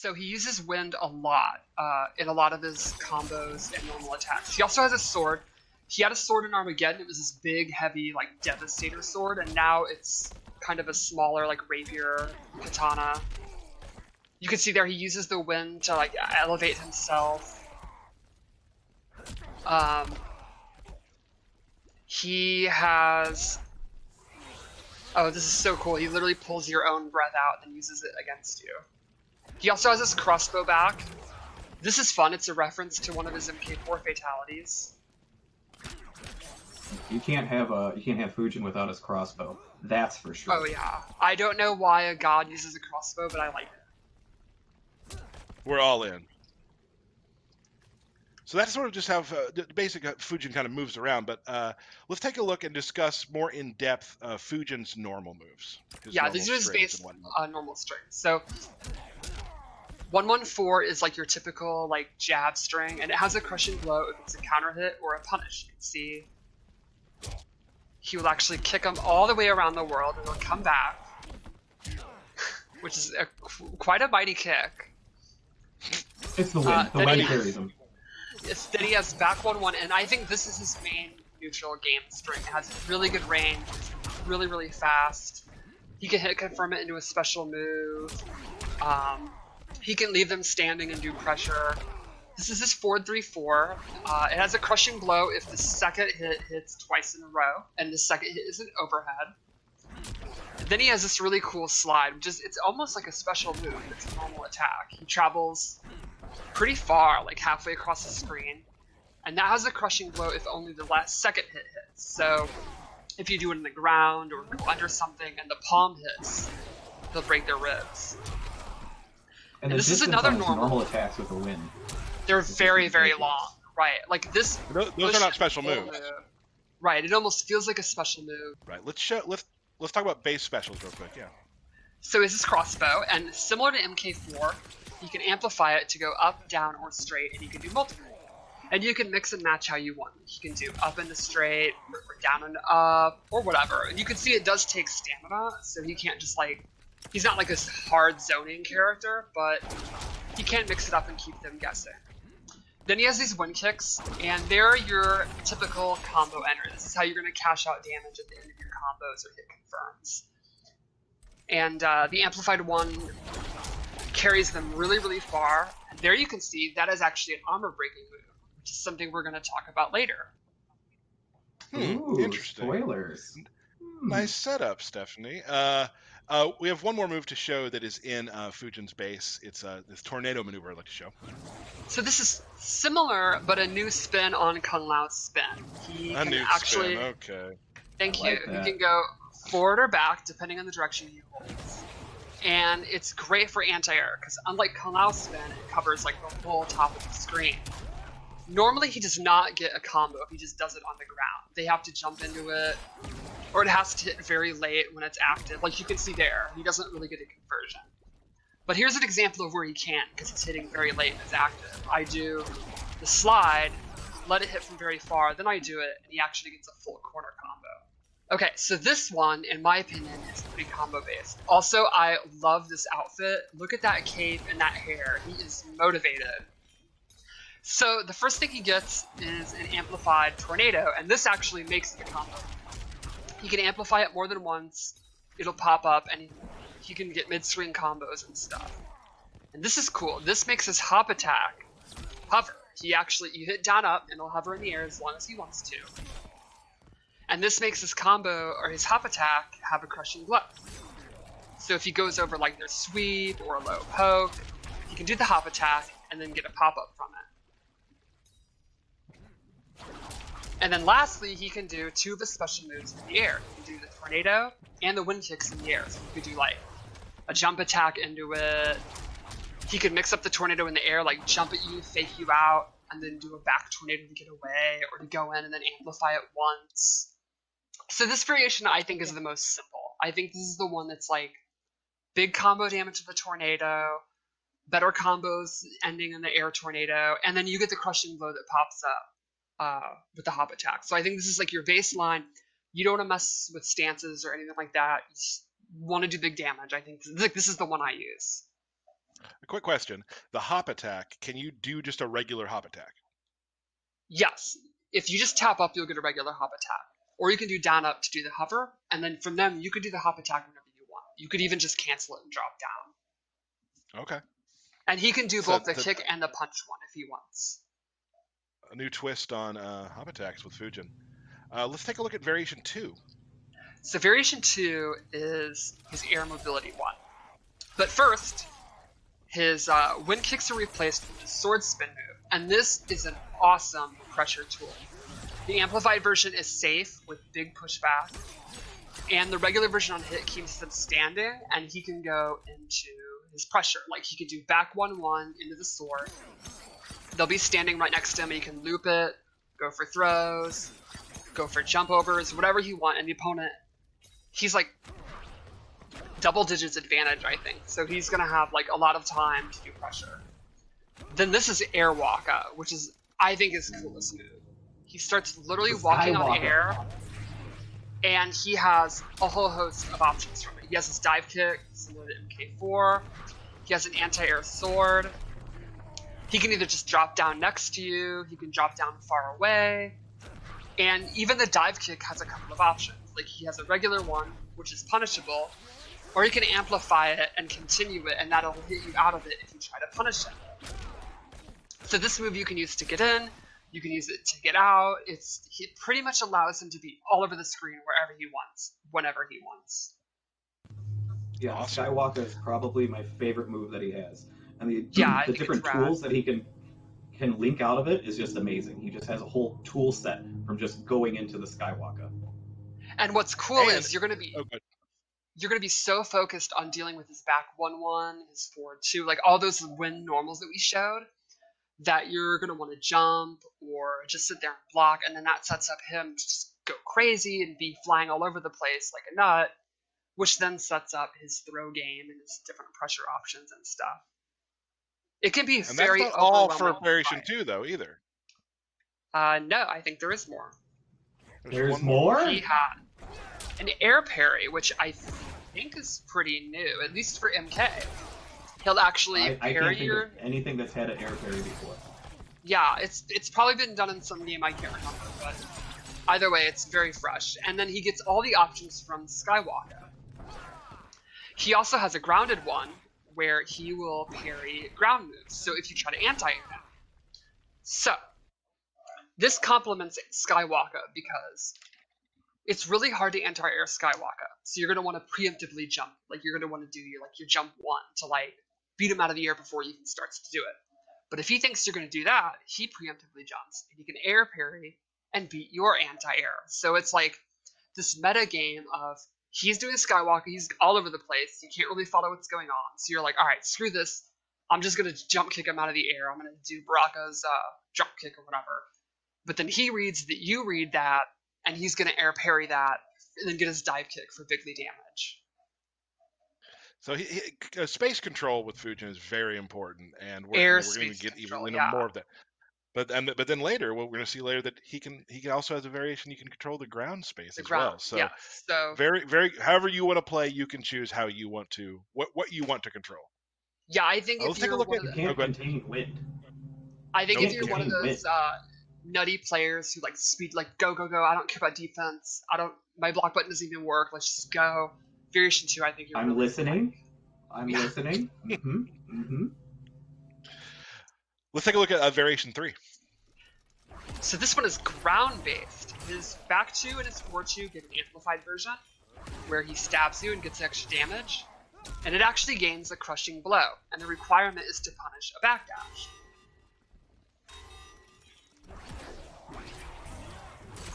So he uses wind a lot in a lot of his combos and normal attacks. He also has a sword. He had a sword in Armageddon. It was this big, heavy, like, Devastator sword, and now it's kind of a smaller, like, rapier katana. You can see there he uses the wind to, like, elevate himself. He has... Oh, this is so cool. He literally pulls your own breath out and uses it against you. He also has his crossbow back. This is fun. It's a reference to one of his MK4 fatalities. You can't have Fujin without his crossbow. That's for sure. Oh yeah. I don't know why a god uses a crossbow, but I like it. We're all in. So that's sort of just how the basic Fujin kind of moves around, but let's take a look and discuss more in depth Fujin's normal moves. Yeah, these are his base normal strings. So 114 is like your typical like jab string, and it has a crushing blow if it's a counter hit or a punish. You can see he will actually kick him all the way around the world, and he'll come back, which is quite a mighty kick. It's the wind. The wind carries him. Then he has back 1-1, and I think this is his main neutral game string. It has really good range, really, really fast. He can hit confirm it into a special move. He can leave them standing and do pressure. This is his 4-3-4. It has a crushing blow if the second hit hits twice in a row, and the second hit is an overhead. Then he has this really cool slide, which is, it's almost like a special move. It's a normal attack. He travels pretty far, like halfway across the screen, and that has a crushing blow if only the second hit hits. So if you do it in the ground or go under something and the palm hits, they'll break their ribs. And this is another normal attacks with the wind. They're very, very long, right? Like this. Those are not special moves. Right. It almost feels like a special move. Right. Let's talk about base specials real quick. Yeah. So is his crossbow, and similar to MK4, you can amplify it to go up, down, or straight, and you can do multiple. And you can mix and match how you want. You can do up and straight, or down and up, or whatever. And you can see it does take stamina, so he can't just like, he's not like this hard zoning character, but he can mix it up and keep them guessing. Then he has these wind kicks, and they're your typical combo ender. This is how you're going to cash out damage at the end of your combos or hit confirms. And the amplified one carries them really, really far. And there you can see that is actually an armor breaking move, which is something we're going to talk about later. Ooh, interesting. Spoilers. Nice setup, Stephanie. We have one more move to show that is in Fujin's base. It's this tornado maneuver I'd like to show. So this is similar, but a new spin on Kung Lao's spin. He can actually, spin, okay. Thank you. He can go forward or back, depending on the direction he holds. And it's great for anti-air, because unlike Kung Lao's spin, it covers like the whole top of the screen. Normally he does not get a combo if he just does it on the ground. They have to jump into it, or it has to hit very late when it's active. Like you can see there, he doesn't really get a conversion. But here's an example of where he can, because it's hitting very late and it's active. I do the slide, let it hit from very far, then I do it, and he actually gets a full corner combo. Okay, so this one, in my opinion, is pretty combo-based. Also, I love this outfit. Look at that cape and that hair. He is motivated. So the first thing he gets is an amplified tornado, and this actually makes it a combo. He can amplify it more than once, it'll pop up, and he can get mid-swing combos and stuff. And this is cool. This makes his hop attack hover. You hit down up, and he'll hover in the air as long as he wants to. And this makes his combo, or his hop attack, have a crushing blow. So if he goes over like their sweep or a low poke, he can do the hop attack and then get a pop-up from it. And then lastly, he can do two of his special moves in the air. He can do the tornado and the wind kicks in the air. So he could do like a jump attack into it. He could mix up the tornado in the air, like jump at you, fake you out, and then do a back tornado to get away, or to go in and then amplify it once. So this variation I think is the most simple. I think this is the one that's like big combo damage to the tornado, better combos ending in the air tornado, and then you get the crushing blow that pops up with the hop attack. So I think this is like your baseline. You don't want to mess with stances or anything like that. You just want to do big damage. I think this is the one I use. A quick question: the hop attack. Can you do just a regular hop attack? Yes. If you just tap up, you'll get a regular hop attack. Or you can do down up to do the hover, and then from them, you could do the hop attack whenever you want. You could even just cancel it and drop down. Okay. And he can do So both the kick and the punch one if he wants. A new twist on hop attacks with Fujin. Let's take a look at Variation 2. So Variation 2 is his air mobility one. But first, his wind kicks are replaced with his sword spin move. And this is an awesome pressure tool. The amplified version is safe with big pushback. And the regular version on hit keeps them standing, and he can go into his pressure. Like, he can do back 1-1 into the sword. They'll be standing right next to him, and he can loop it, go for throws, go for jump overs, whatever he wants. And the opponent, he's like double digits advantage, I think. So he's going to have like a lot of time to do pressure. Then this is Air Waka, which is, I think, his coolest move. He starts literally walking on air, and he has a whole host of options from it. He has his dive kick, similar to MK4. He has an anti-air sword. He can either just drop down next to you, he can drop down far away, and even the dive kick has a couple of options. Like, he has a regular one, which is punishable, or he can amplify it and continue it, and that'll hit you out of it if you try to punish it. So this move you can use to get in, you can use it to get out. It pretty much allows him to be all over the screen wherever he wants, whenever he wants. Yeah, Awesome. Skywalker is probably my favorite move that he has. And the think different it's rad. tools that he can link out of it is just amazing. He just has a whole tool set from just going into the Skywalker. And what's cool is you're gonna be so focused on dealing with his back 1-1, his forward 2, like all those win normals that we showed, that you're gonna want to jump or just sit there and block, and then that sets up him to just go crazy and be flying all over the place like a nut, which then sets up his throw game and his different pressure options and stuff. It can be And very that's not all for overwhelming. Variation 2, though, either. No, I think there is more. There's one more? He had an air parry, which I think is pretty new, at least for MK. He'll actually I parry can't think your... of anything that's had an air parry before. Yeah, it's probably been done in some game, I can't remember, but either way, it's very fresh. And then he gets all the options from Skywalker. He also has a grounded one, where he will parry ground moves, so if you try to anti-air him. So, this complements Skywalker because it's really hard to anti-air Skywalker. So you're going to want to preemptively jump. Like, you're going to want to do your jump 1 to, like, beat him out of the air before he even starts to do it. But if he thinks you're going to do that, he preemptively jumps, and he can air parry and beat your anti-air. So it's like this meta game of he's doing Skywalker, he's all over the place, you can't really follow what's going on. So you're like, alright, screw this, I'm just going to jump kick him out of the air, I'm going to do Baraka's drop kick or whatever. But then he reads that you read that, and he's going to air parry that, and then get his dive kick for bigly damage. So space control with Fujin is very important, and we're going to get even more of that. But then later, what we're going to see later, that he can also has a variation. You can control the ground space as well. So yeah. So very however you want to play, you can choose how you want to what you want to control. Yeah, I think let's take a look at. You can't contain wind. I think if you're one of those nutty players who like speed, like go, I don't care about defense. My block button doesn't even work. Let's just go. Variation 2, I think you're. I'm listening. I'm listening. Let's take a look at Variation 3. So this one is ground-based. His back 2 and his forward 2 get an amplified version, where he stabs you and gets extra damage, and it actually gains a crushing blow, and the requirement is to punish a backdash.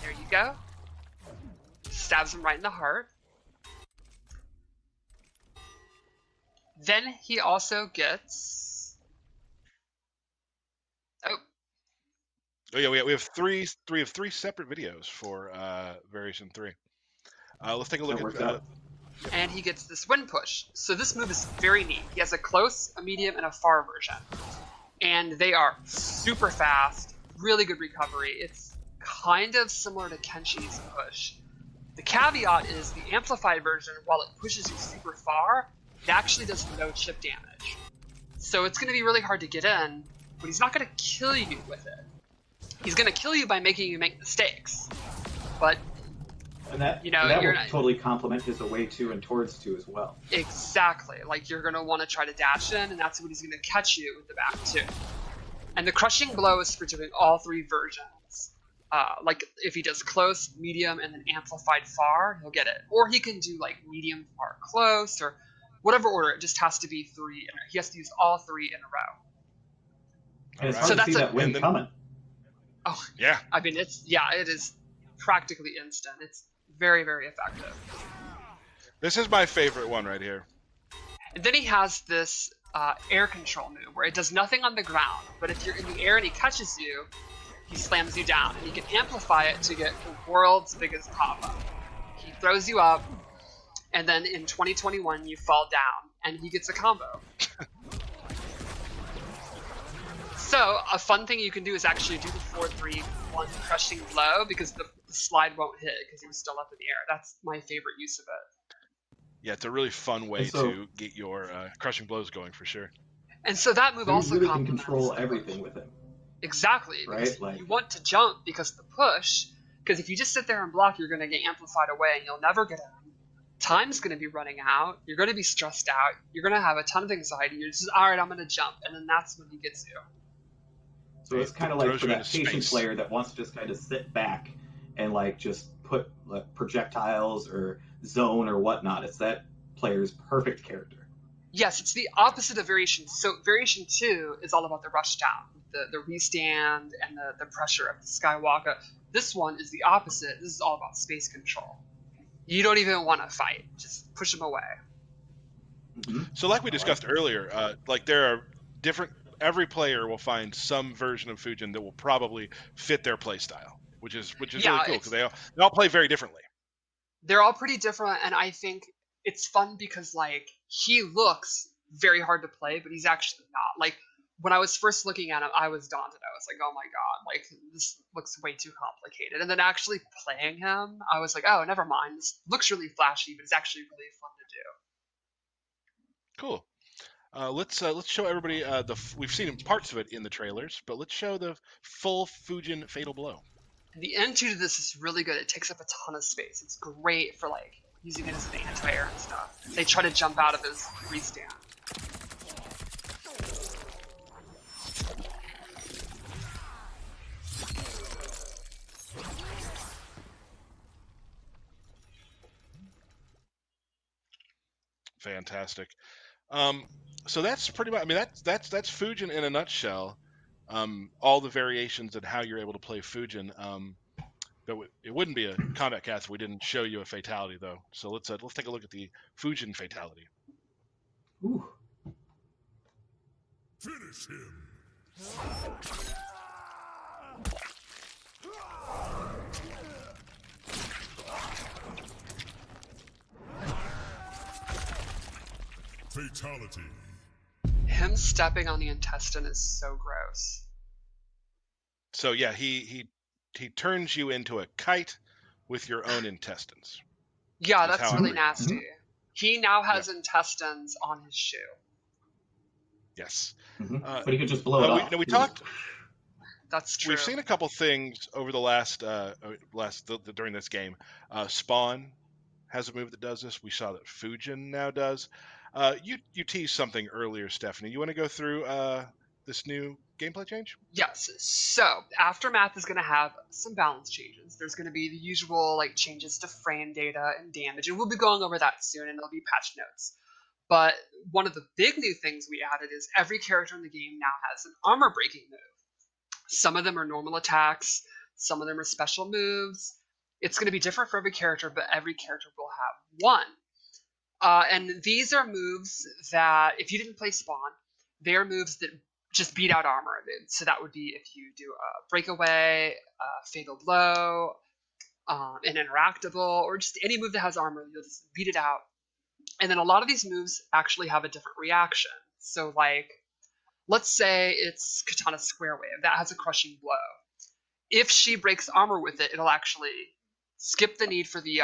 There you go. Stabs him right in the heart. Then he also gets... Oh yeah, we have three separate videos for Variation 3. Let's take a look at. And he gets this wind push. So this move is very neat. He has a close, a medium, and a far version, and they are super fast, really good recovery. It's kind of similar to Kenshi's push. The caveat is the amplified version, while it pushes you super far, it actually does no chip damage. So it's going to be really hard to get in, but he's not going to kill you with it. He's going to kill you by making you make mistakes. But, and that, that will totally complement his away 2 and towards 2 as well. Exactly. Like, you're going to want to try to dash in, and that's when he's going to catch you with the back 2. And the crushing blow is for doing all 3 versions. Like, if he does close, medium, and then amplified far, he'll get it. Or he can do, like, medium, far, close, or whatever order. It just has to be 3. He has to use all 3 in a row. And it's hard to see that win coming. Oh, yeah. I mean, it is practically instant. It's very, very effective. This is my favorite one right here. And then he has this air control move where it does nothing on the ground, but if you're in the air and he catches you, he slams you down, and you can amplify it to get the world's biggest pop-up. He throws you up, and then in 2021 you fall down, and he gets a combo. So a fun thing you can do is actually do the 4-3-1 crushing blow, because the slide won't hit because he was still up in the air. That's my favorite use of it. Yeah, it's a really fun way to get your crushing blows going for sure. And so that move also really can control everything with him. Exactly, because right? you want to jump because of the push, because if you just sit there and block, you're going to get amplified away and you'll never get in. Time's going to be running out, you're going to be stressed out, you're going to have a ton of anxiety, you're just, alright, I'm going to jump, and then that's when he gets you. So it's kind of like for that patient player that wants to just kind of sit back and like just put like projectiles or zone or whatnot. It's that player's perfect character. Yes, it's the opposite of variation. So variation 2 is all about the rush down, the restand and the pressure of the Skywalker. This one is the opposite. This is all about space control. You don't even want to fight. Just push them away. Mm-hmm. So like we discussed earlier, like there are different... Every player will find some version of Fujin that will probably fit their play style, which is really cool because they all play very differently. They're all pretty different, and I think it's fun because like he looks very hard to play, but he's actually not. Like when I was first looking at him, I was daunted. I was like, oh my god, like this looks way too complicated. And then actually playing him, I was like, oh, never mind. This looks really flashy, but it's actually really fun to do. Cool. Let's show everybody we've seen parts of it in the trailers, but let's show the full Fujin Fatal Blow. The N2 to this is really good. It takes up a ton of space. It's great for like using it as an anti-air and stuff. They try to jump out of his restand. Fantastic. So that's pretty much. I mean, that's Fujin in a nutshell. All the variations and how you're able to play Fujin. But it wouldn't be a combat cast if we didn't show you a fatality, though. So let's take a look at the Fujin fatality. Ooh. Finish him. Fatality. Him stepping on the intestine is so gross. So yeah, he turns you into a kite with your own intestines. Yeah, that's really nasty. Mm-hmm. He now has intestines on his shoe. Yes. Mm-hmm. But he could just blow it off. We talked. That's true. We've seen a couple things over the during this game. Spawn has a move that does this. We saw that Fujin now does. You teased something earlier, Stephanie. You want to go through this new gameplay change? Yes. So Aftermath is going to have some balance changes. There's going to be the usual like changes to frame data and damage, and we'll be going over that soon, and there'll be patch notes. But one of the big new things we added is every character in the game now has an armor breaking move. Some of them are normal attacks, some of them are special moves. It's going to be different for every character, but every character will have one. And these are moves that, if you didn't play Spawn, they are moves that just beat out armor. So that would be if you do a breakaway, a fatal blow, an interactable, or just any move that has armor, you'll just beat it out. And then a lot of these moves actually have a different reaction. So like, let's say it's Katana Square Wave. That has a crushing blow. If she breaks armor with it, it'll actually skip the need for the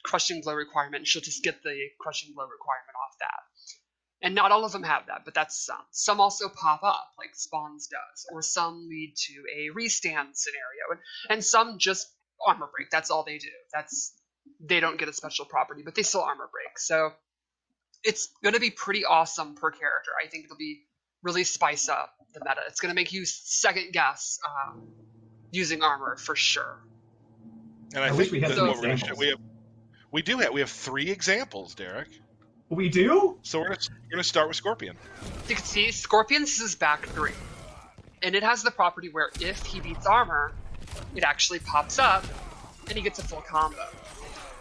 crushing blow requirement, and she'll just get the crushing blow requirement off that. And not all of them have that, but that's some. Some also pop up, like Spawns does, or some lead to a restand scenario, and some just armor break. That's all they do. They don't get a special property, but they still armor break. So it's going to be pretty awesome per character. I think it'll be really spice up the meta. It's going to make you second guess using armor for sure. And I wish we had some examples. We have 3 examples, Derek. We do? So we're gonna start with Scorpion. You can see Scorpion's is back 3. And it has the property where if he beats armor, it actually pops up and he gets a full combo.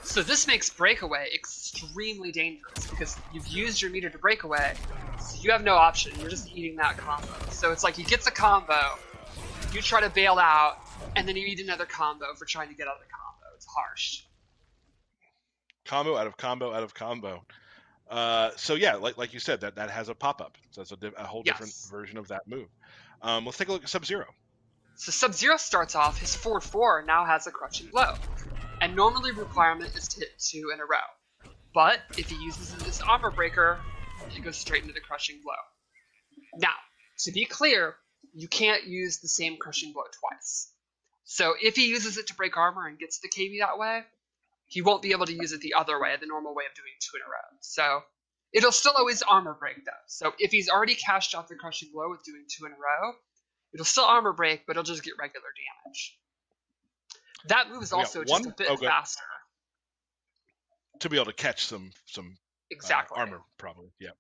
So this makes breakaway extremely dangerous because you've used your meter to break away, so you have no option. You're just eating that combo. So it's like he gets a combo, you try to bail out, and then you eat another combo for trying to get out of the combo. It's harsh. Combo out of combo out of combo. So yeah, like you said, that has a pop-up. So that's a whole different version of that move. Let's take a look at Sub-Zero. So Sub-Zero starts off, his 4/4 now has a crushing blow. And normally requirement is to hit 2 in a row. But if he uses this armor breaker, he goes straight into the crushing blow. Now, to be clear, you can't use the same crushing blow twice. So if he uses it to break armor and gets the KB that way, he won't be able to use it the other way, the normal way of doing 2 in a row. So it'll still always armor break though. So if he's already cashed out the crushing blow with doing 2 in a row, it'll still armor break, but it'll just get regular damage. That move is also just a bit faster. To be able to catch some exactly armor, probably, yeah.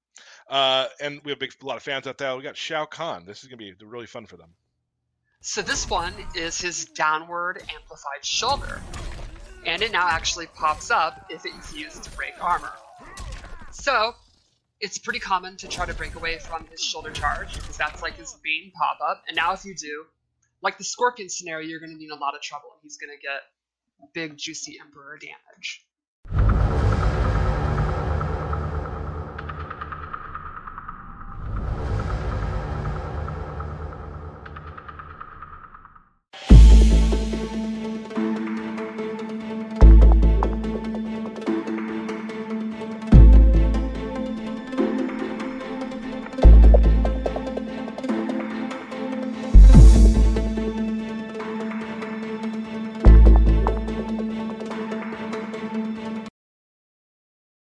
And we have a lot of fans out there. We got Shao Kahn. This is going to be really fun for them. So this one is his downward amplified shoulder. And it now actually pops up if it's used to break armor. So it's pretty common to try to break away from his shoulder charge, because that's like his main pop-up. And now if you do, like the Scorpion scenario, you're going to be in a lot of trouble, and he's going to get big, juicy Emperor damage.